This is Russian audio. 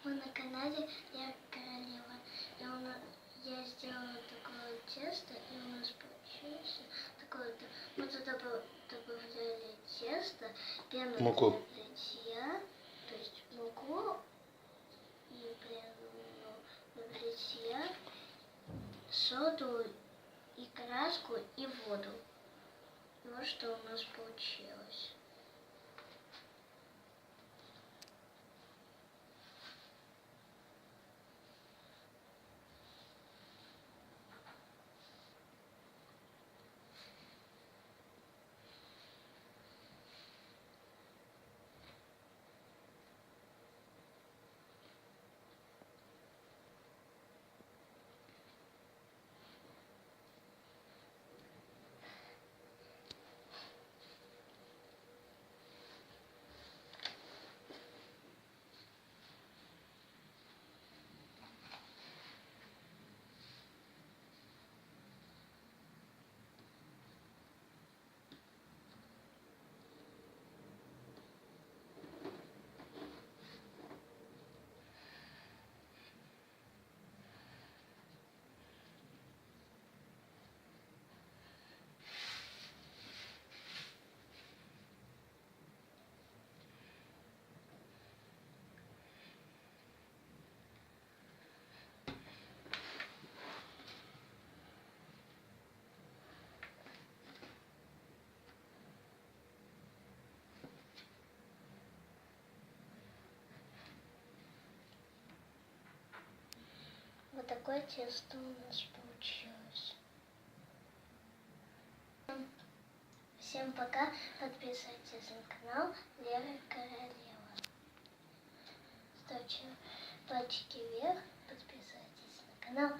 Мы на канале Лера Королева. Я сделала такое тесто, и у нас получилось такое-то. Мы туда добавляли тесто, пену муку для бритья, то есть муку и пену для бритья, соду и краску и воду. И вот что у нас получилось. Вот такое тесто у нас получилось. Всем пока. Подписывайтесь на канал Лера Королева. Ставьте пальчики вверх. Подписывайтесь на канал.